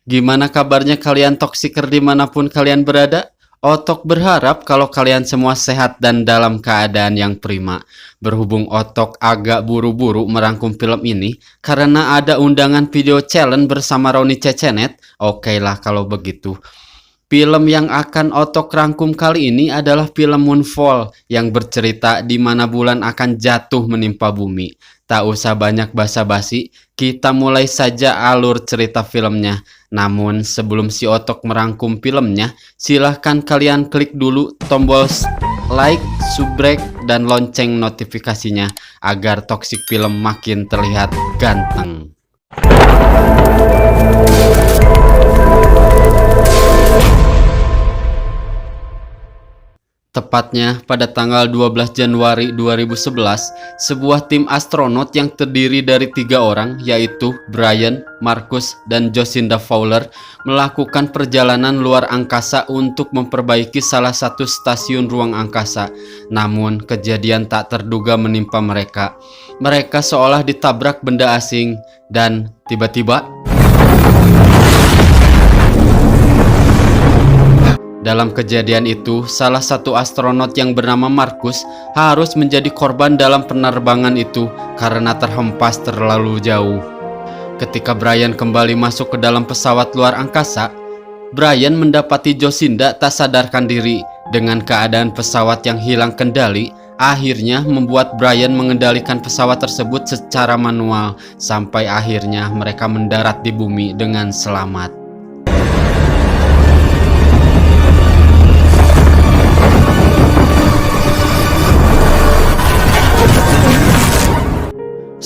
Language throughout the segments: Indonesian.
Gimana kabarnya kalian Toxiker dimanapun kalian berada? Otok berharap kalau kalian semua sehat dan dalam keadaan yang prima. Berhubung Otok agak buru-buru merangkum film ini karena ada undangan video challenge bersama Roni Cecenet. Oke lah kalau begitu. Film yang akan Otok rangkum kali ini adalah film Moonfall yang bercerita di mana bulan akan jatuh menimpa bumi. Tak usah banyak basa-basi, kita mulai saja alur cerita filmnya. Namun sebelum si Otok merangkum filmnya, silahkan kalian klik dulu tombol like, subrek, dan lonceng notifikasinya agar Toxic Film makin terlihat ganteng. Tepatnya pada tanggal 12 Januari 2011, sebuah tim astronot yang terdiri dari 3 orang, yaitu Brian, Marcus, dan Jacinda Fowler, melakukan perjalanan luar angkasa untuk memperbaiki salah satu stasiun ruang angkasa. Namun, kejadian tak terduga menimpa mereka. Mereka seolah ditabrak benda asing, dan tiba-tiba dalam kejadian itu, salah satu astronot yang bernama Marcus harus menjadi korban dalam penerbangan itu karena terhempas terlalu jauh. Ketika Brian kembali masuk ke dalam pesawat luar angkasa, Brian mendapati Jacinda tak sadarkan diri. Dengan keadaan pesawat yang hilang kendali, akhirnya membuat Brian mengendalikan pesawat tersebut secara manual sampai akhirnya mereka mendarat di bumi dengan selamat.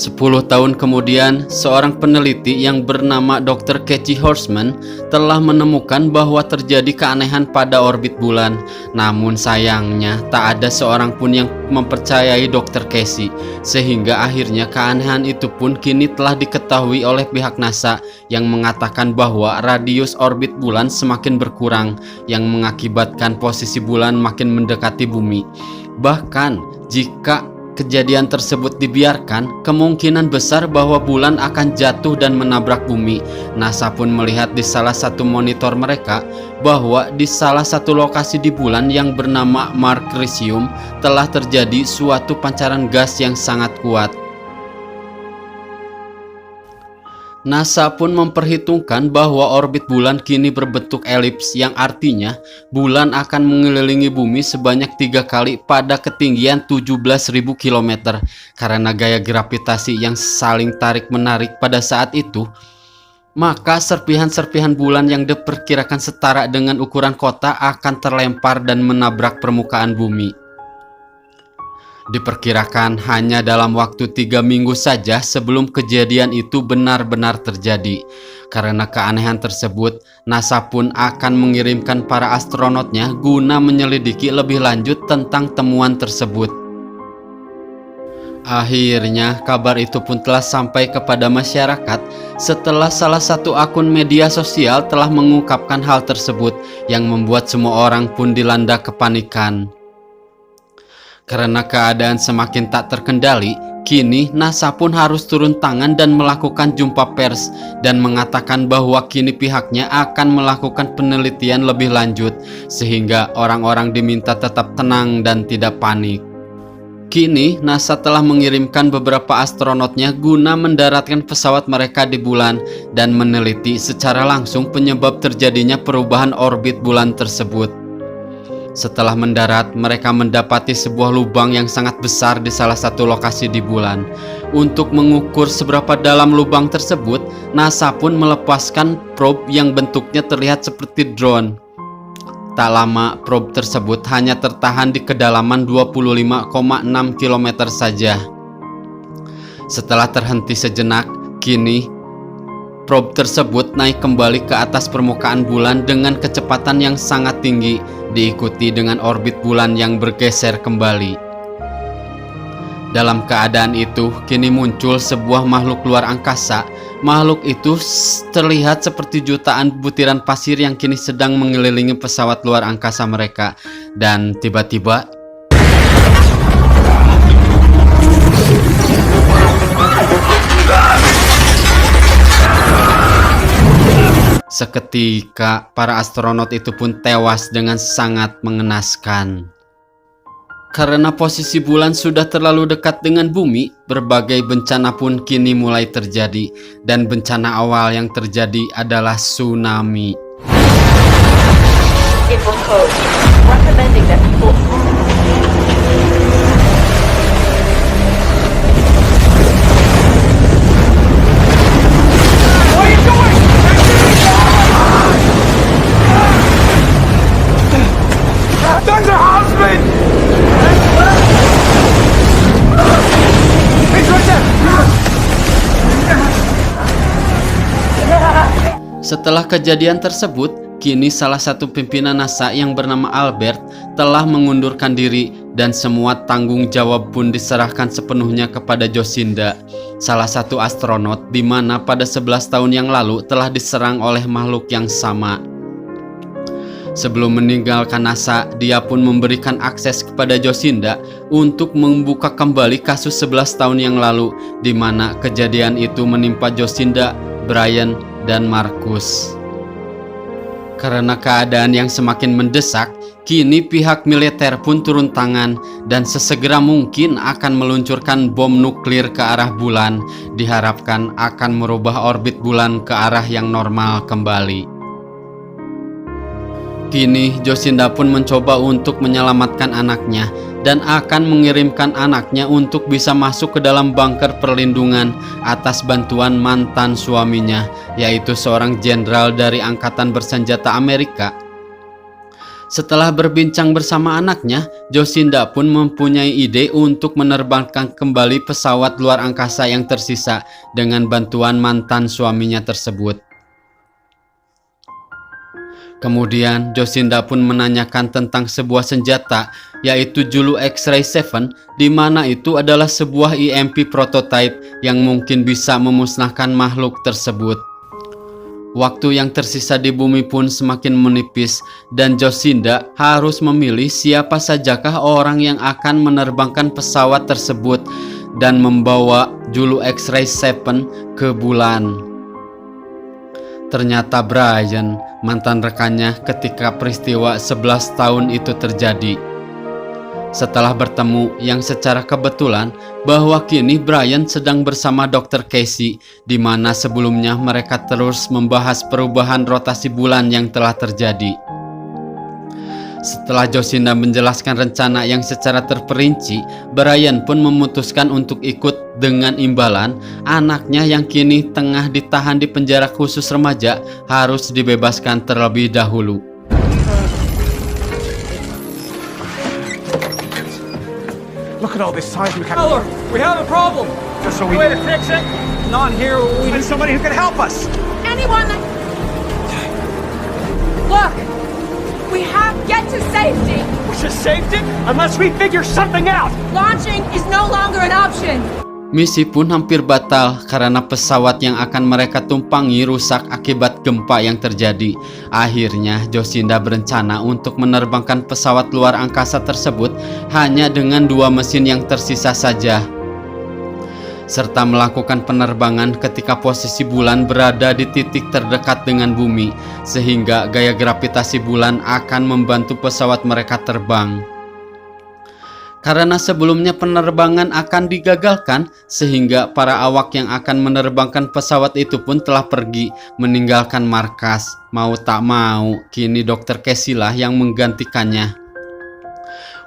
10 tahun kemudian, seorang peneliti yang bernama Dr. Casey Horstman telah menemukan bahwa terjadi keanehan pada orbit bulan. Namun sayangnya, tak ada seorang pun yang mempercayai Dr. Casey, sehingga akhirnya keanehan itu pun kini telah diketahui oleh pihak NASA yang mengatakan bahwa radius orbit bulan semakin berkurang, yang mengakibatkan posisi bulan makin mendekati bumi. Bahkan, jika kejadian tersebut dibiarkan, kemungkinan besar bahwa bulan akan jatuh dan menabrak bumi. NASA pun melihat di salah satu monitor mereka bahwa di salah satu lokasi di bulan yang bernama Markrissium telah terjadi suatu pancaran gas yang sangat kuat. NASA pun memperhitungkan bahwa orbit bulan kini berbentuk elips, yang artinya bulan akan mengelilingi bumi sebanyak 3 kali pada ketinggian 17.000 km. Karena gaya gravitasi yang saling tarik-menarik pada saat itu, maka serpihan-serpihan bulan yang diperkirakan setara dengan ukuran kota akan terlempar dan menabrak permukaan bumi. Diperkirakan hanya dalam waktu 3 minggu saja sebelum kejadian itu benar-benar terjadi. Karena keanehan tersebut, NASA pun akan mengirimkan para astronotnya guna menyelidiki lebih lanjut tentang temuan tersebut. Akhirnya, kabar itu pun telah sampai kepada masyarakat setelah salah satu akun media sosial telah mengungkapkan hal tersebut, yang membuat semua orang pun dilanda kepanikan. Karena keadaan semakin tak terkendali, kini NASA pun harus turun tangan dan melakukan jumpa pers dan mengatakan bahwa kini pihaknya akan melakukan penelitian lebih lanjut, sehingga orang-orang diminta tetap tenang dan tidak panik. Kini NASA telah mengirimkan beberapa astronotnya guna mendaratkan pesawat mereka di bulan dan meneliti secara langsung penyebab terjadinya perubahan orbit bulan tersebut. Setelah mendarat, mereka mendapati sebuah lubang yang sangat besar di salah satu lokasi di bulan. Untuk mengukur seberapa dalam lubang tersebut, NASA pun melepaskan probe yang bentuknya terlihat seperti drone. Tak lama, probe tersebut hanya tertahan di kedalaman 25,6 km saja. Setelah terhenti sejenak, kini probe tersebut naik kembali ke atas permukaan bulan dengan kecepatan yang sangat tinggi, diikuti dengan orbit bulan yang bergeser kembali. Dalam keadaan itu, kini muncul sebuah makhluk luar angkasa. Makhluk itu terlihat seperti jutaan butiran pasir yang kini sedang mengelilingi pesawat luar angkasa mereka. Dan tiba-tiba Seketika para astronot itu pun tewas dengan sangat mengenaskan. Karena posisi bulan sudah terlalu dekat dengan bumi, berbagai bencana pun kini mulai terjadi, dan bencana awal yang terjadi adalah tsunami. It will code, recommending that people... Thunder husband! He's right there! Setelah kejadian tersebut, kini salah satu pimpinan NASA yang bernama Albert telah mengundurkan diri dan semua tanggung jawab pun diserahkan sepenuhnya kepada Jocinda, salah satu astronot di mana pada 11 tahun yang lalu telah diserang oleh makhluk yang sama. Sebelum meninggalkan NASA, dia pun memberikan akses kepada Jocinda untuk membuka kembali kasus 11 tahun yang lalu, di mana kejadian itu menimpa Jocinda, Brian, dan Marcus. Karena keadaan yang semakin mendesak, kini pihak militer pun turun tangan dan sesegera mungkin akan meluncurkan bom nuklir ke arah bulan, diharapkan akan merubah orbit bulan ke arah yang normal kembali. Kini Jocinda pun mencoba untuk menyelamatkan anaknya dan akan mengirimkan anaknya untuk bisa masuk ke dalam bunker perlindungan atas bantuan mantan suaminya, yaitu seorang jenderal dari Angkatan Bersenjata Amerika. Setelah berbincang bersama anaknya, Jocinda pun mempunyai ide untuk menerbangkan kembali pesawat luar angkasa yang tersisa dengan bantuan mantan suaminya tersebut. Kemudian Jocinda pun menanyakan tentang sebuah senjata, yaitu Zulu X-Ray 7, di mana itu adalah sebuah EMP prototype yang mungkin bisa memusnahkan makhluk tersebut. Waktu yang tersisa di bumi pun semakin menipis dan Jocinda harus memilih siapa sajakah orang yang akan menerbangkan pesawat tersebut dan membawa Zulu X-Ray 7 ke bulan. Ternyata Brian, mantan rekannya ketika peristiwa 11 tahun itu terjadi. Setelah bertemu yang secara kebetulan bahwa kini Brian sedang bersama Dr. Casey, di mana sebelumnya mereka terus membahas perubahan rotasi bulan yang telah terjadi. Setelah Jocinda menjelaskan rencana yang secara terperinci, Brian pun memutuskan untuk ikut dengan imbalan anaknya yang kini tengah ditahan di penjara khusus remaja harus dibebaskan terlebih dahulu. Look at all this seismic. Miller, we have a problem. Just so Way to fix it. Not here. We need somebody who can help us. Anyone that... Look! We have get to safety! We should safety unless we figure something out. Launching is no longer an option! Misi pun hampir batal karena pesawat yang akan mereka tumpangi rusak akibat gempa yang terjadi. Akhirnya Jocinda berencana untuk menerbangkan pesawat luar angkasa tersebut hanya dengan 2 mesin yang tersisa saja, serta melakukan penerbangan ketika posisi bulan berada di titik terdekat dengan bumi, sehingga gaya gravitasi bulan akan membantu pesawat mereka terbang. Karena sebelumnya penerbangan akan digagalkan, sehingga para awak yang akan menerbangkan pesawat itu pun telah pergi meninggalkan markas. Mau tak mau, kini Dr. Casey lah yang menggantikannya.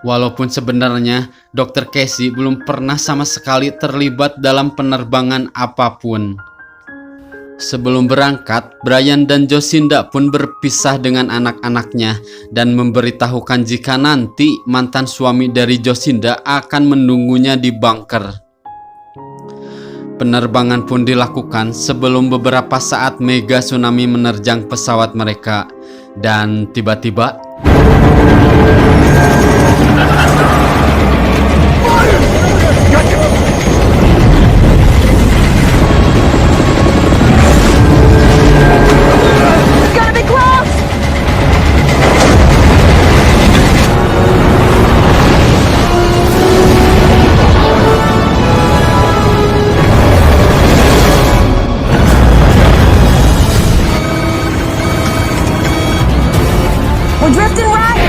Walaupun sebenarnya Dr. Casey belum pernah sama sekali terlibat dalam penerbangan apapun. Sebelum berangkat, Brian dan Jocinda pun berpisah dengan anak-anaknya dan memberitahukan jika nanti mantan suami dari Jocinda akan menunggunya di bunker. Penerbangan pun dilakukan sebelum beberapa saat mega tsunami menerjang pesawat mereka, dan tiba-tiba We're drifting right.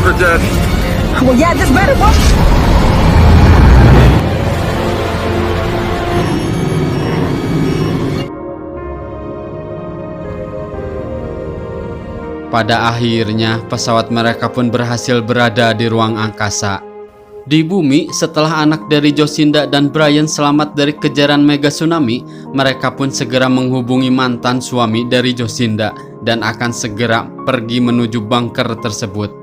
We're dead. Well, yeah, this better work. Pada akhirnya, pesawat mereka pun berhasil berada di ruang angkasa. Di bumi, setelah anak dari Jocinda dan Brian selamat dari kejaran mega tsunami, mereka pun segera menghubungi mantan suami dari Jocinda dan akan segera pergi menuju bunker tersebut.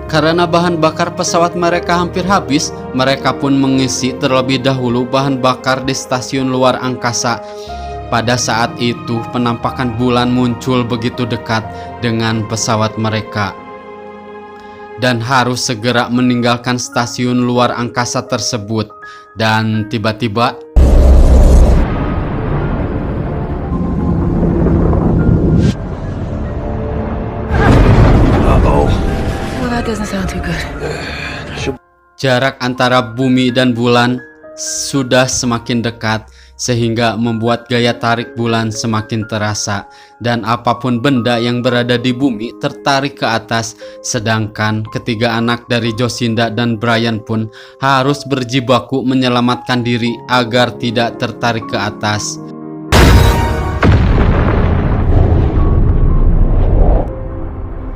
Karena bahan bakar pesawat mereka hampir habis, mereka pun mengisi terlebih dahulu bahan bakar di stasiun luar angkasa. Pada saat itu, penampakan bulan muncul begitu dekat dengan pesawat mereka dan harus segera meninggalkan stasiun luar angkasa tersebut. Dan tiba-tiba Well, that doesn't sound too good. jarak antara bumi dan bulan sudah semakin dekat, sehingga membuat gaya tarik bulan semakin terasa, dan apapun benda yang berada di bumi tertarik ke atas. Sedangkan ketiga anak dari Jocinda dan Brian pun harus berjibaku menyelamatkan diri agar tidak tertarik ke atas.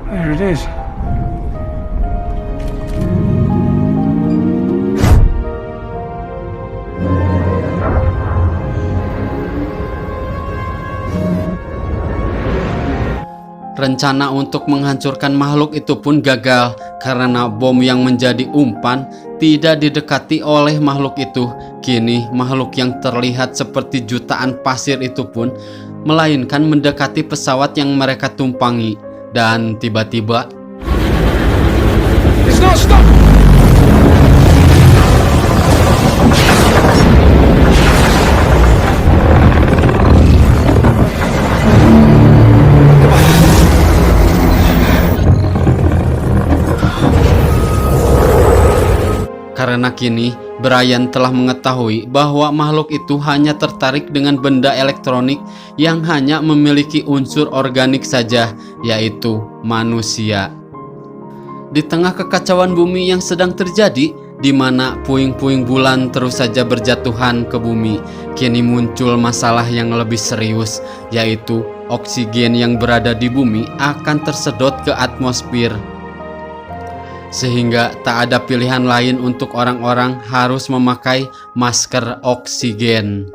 There it is. Rencana untuk menghancurkan makhluk itu pun gagal karena bom yang menjadi umpan tidak didekati oleh makhluk itu. Kini makhluk yang terlihat seperti jutaan pasir itu pun melainkan mendekati pesawat yang mereka tumpangi. Dan tiba-tiba It's not stuck! karena kini Brian telah mengetahui bahwa makhluk itu hanya tertarik dengan benda elektronik yang hanya memiliki unsur organik saja, yaitu manusia. Di tengah kekacauan bumi yang sedang terjadi, di mana puing-puing bulan terus saja berjatuhan ke bumi, kini muncul masalah yang lebih serius, yaitu oksigen yang berada di bumi akan tersedot ke atmosfer. Sehingga tak ada pilihan lain untuk orang-orang harus memakai masker oksigen.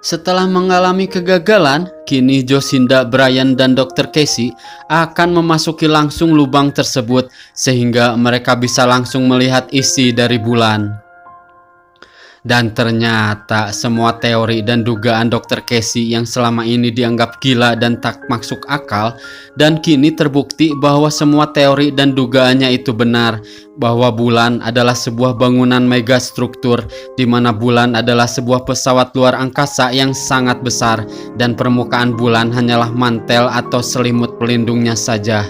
Setelah mengalami kegagalan, kini Jocinda, Brian, dan Dr. Casey akan memasuki langsung lubang tersebut sehingga mereka bisa langsung melihat isi dari bulan. Dan ternyata semua teori dan dugaan Dr. Casey yang selama ini dianggap gila dan tak masuk akal, dan kini terbukti bahwa semua teori dan dugaannya itu benar, bahwa bulan adalah sebuah bangunan megastruktur, di mana bulan adalah sebuah pesawat luar angkasa yang sangat besar, dan permukaan bulan hanyalah mantel atau selimut pelindungnya saja.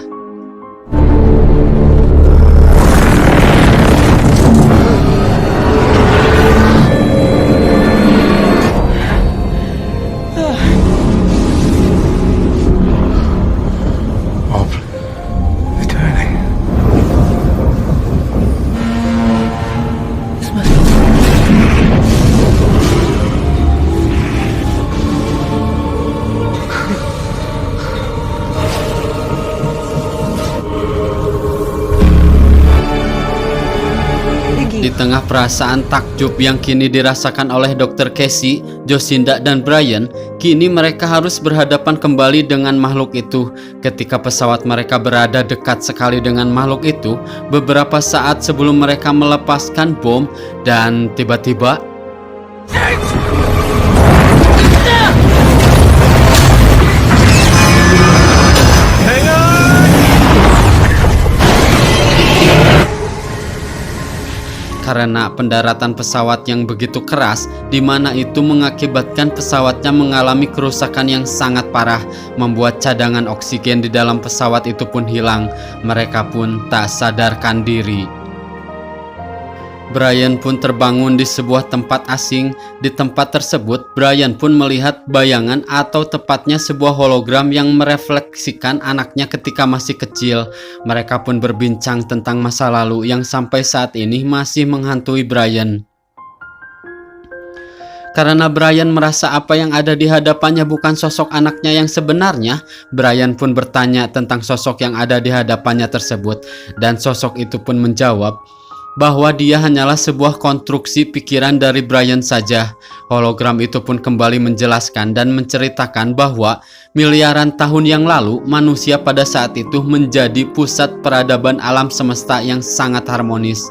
Di tengah perasaan takjub yang kini dirasakan oleh Dr. Casey, Jocinda, dan Brian, kini mereka harus berhadapan kembali dengan makhluk itu. Ketika pesawat mereka berada dekat sekali dengan makhluk itu, beberapa saat sebelum mereka melepaskan bom, dan tiba-tiba karena pendaratan pesawat yang begitu keras, di mana itu mengakibatkan pesawatnya mengalami kerusakan yang sangat parah, membuat cadangan oksigen di dalam pesawat itu pun hilang. Mereka pun tak sadarkan diri. Brian pun terbangun di sebuah tempat asing. Di tempat tersebut, Brian pun melihat bayangan atau tepatnya sebuah hologram yang merefleksikan anaknya ketika masih kecil. Mereka pun berbincang tentang masa lalu yang sampai saat ini masih menghantui Brian. Karena Brian merasa apa yang ada di hadapannya bukan sosok anaknya yang sebenarnya, Brian pun bertanya tentang sosok yang ada di hadapannya tersebut, dan sosok itu pun menjawab bahwa dia hanyalah sebuah konstruksi pikiran dari Brian saja. Hologram itu pun kembali menjelaskan dan menceritakan bahwa miliaran tahun yang lalu manusia pada saat itu menjadi pusat peradaban alam semesta yang sangat harmonis,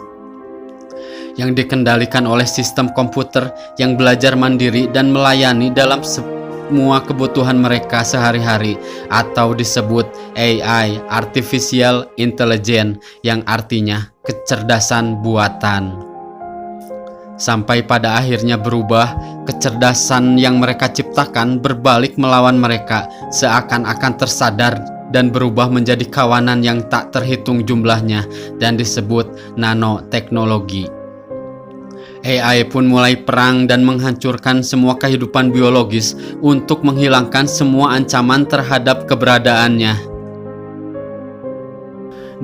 yang dikendalikan oleh sistem komputer yang belajar mandiri dan melayani dalam semua kebutuhan mereka sehari-hari, atau disebut AI, Artificial Intelligence, yang artinya kecerdasan buatan. Sampai pada akhirnya berubah, kecerdasan yang mereka ciptakan berbalik melawan mereka, seakan-akan tersadar dan berubah menjadi kawanan yang tak terhitung jumlahnya dan disebut nanoteknologi. AI pun mulai perang dan menghancurkan semua kehidupan biologis untuk menghilangkan semua ancaman terhadap keberadaannya.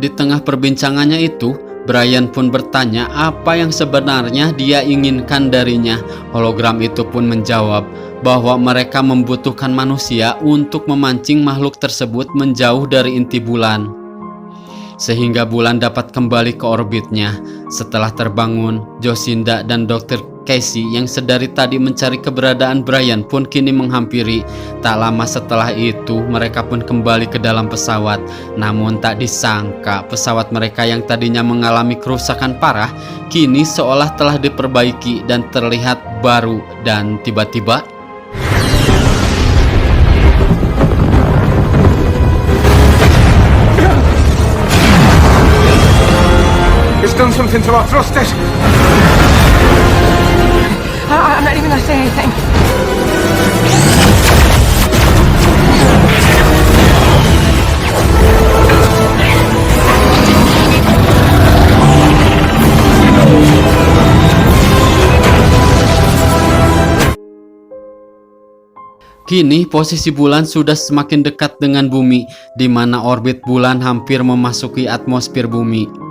Di tengah perbincangannya itu, Brian pun bertanya apa yang sebenarnya dia inginkan darinya. Hologram itu pun menjawab bahwa mereka membutuhkan manusia untuk memancing makhluk tersebut menjauh dari inti bulan, sehingga bulan dapat kembali ke orbitnya. Setelah terbangun, Jocinda dan Dr. Casey yang sedari tadi mencari keberadaan Brian pun kini menghampiri. Tak lama setelah itu, mereka pun kembali ke dalam pesawat. Namun tak disangka, pesawat mereka yang tadinya mengalami kerusakan parah, kini seolah telah diperbaiki dan terlihat baru. Dan tiba-tiba, It's done something to our thrusters. I'm not even gonna say anything. kini posisi bulan sudah semakin dekat dengan bumi, di mana orbit bulan hampir memasuki atmosfer bumi.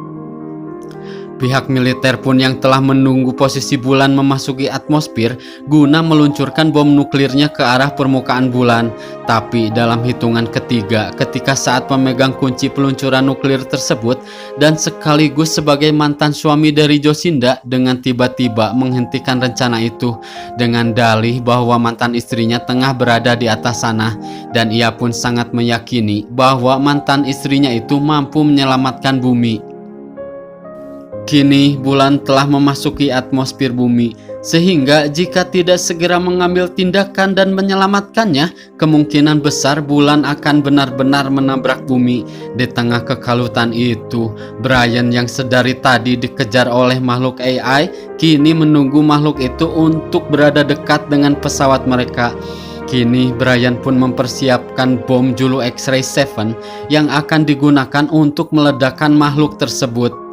Pihak militer pun yang telah menunggu posisi bulan memasuki atmosfer guna meluncurkan bom nuklirnya ke arah permukaan bulan. Tapi dalam hitungan ketiga, ketika saat memegang kunci peluncuran nuklir tersebut dan sekaligus sebagai mantan suami dari Jocinda, dengan tiba-tiba menghentikan rencana itu dengan dalih bahwa mantan istrinya tengah berada di atas sana, dan ia pun sangat meyakini bahwa mantan istrinya itu mampu menyelamatkan bumi. Kini bulan telah memasuki atmosfer bumi, sehingga jika tidak segera mengambil tindakan dan menyelamatkannya, kemungkinan besar bulan akan benar-benar menabrak bumi. Di tengah kekalutan itu, Brian yang sedari tadi dikejar oleh makhluk AI, kini menunggu makhluk itu untuk berada dekat dengan pesawat mereka. Kini Brian pun mempersiapkan bom Zulu X-Ray 7 yang akan digunakan untuk meledakkan makhluk tersebut.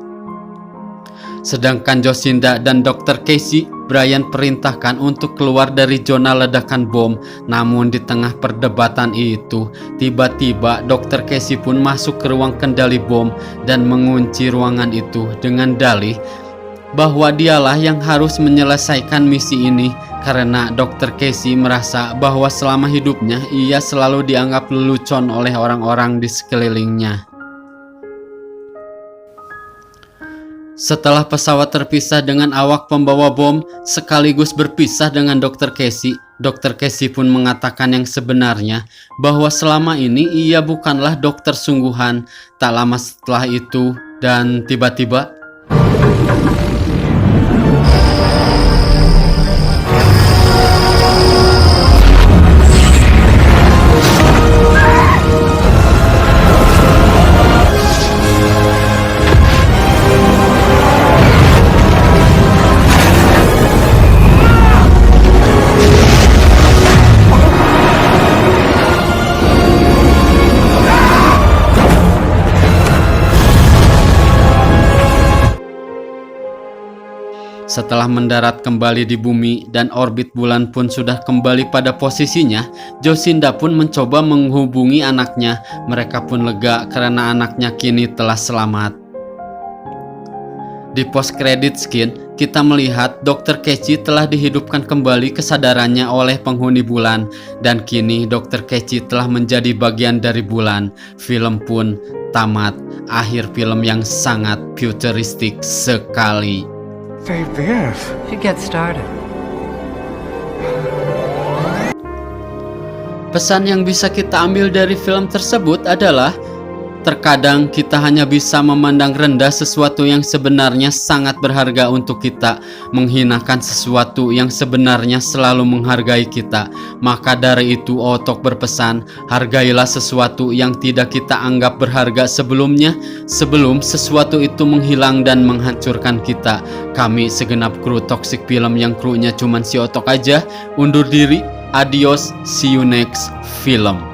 Sedangkan Jocinda dan Dr. Casey, Brian perintahkan untuk keluar dari zona ledakan bom. Namun di tengah perdebatan itu, tiba-tiba Dr. Casey pun masuk ke ruang kendali bom dan mengunci ruangan itu dengan dalih bahwa dialah yang harus menyelesaikan misi ini, karena Dr. Casey merasa bahwa selama hidupnya ia selalu dianggap lelucon oleh orang-orang di sekelilingnya. Setelah pesawat terpisah dengan awak pembawa bom sekaligus berpisah dengan Dr. Casey, Dr. Casey pun mengatakan yang sebenarnya bahwa selama ini ia bukanlah dokter sungguhan. Tak lama setelah itu, dan tiba-tiba Setelah mendarat kembali di bumi dan orbit bulan pun sudah kembali pada posisinya, Jocinda pun mencoba menghubungi anaknya. Mereka pun lega karena anaknya kini telah selamat. Di post credit scene, kita melihat Dr. Keci telah dihidupkan kembali kesadarannya oleh penghuni bulan, dan kini Dr. Keci telah menjadi bagian dari bulan. Film pun tamat. Akhir film yang sangat futuristik sekali. They live. Should get started. Pesan yang bisa kita ambil dari film tersebut adalah terkadang kita hanya bisa memandang rendah sesuatu yang sebenarnya sangat berharga untuk kita, menghinakan sesuatu yang sebenarnya selalu menghargai kita. Maka dari itu Otok berpesan, hargailah sesuatu yang tidak kita anggap berharga sebelumnya, sebelum sesuatu itu menghilang dan menghancurkan kita. Kami segenap kru Toxic Film yang krunya cuman si Otok aja, undur diri. Adios, see you next film.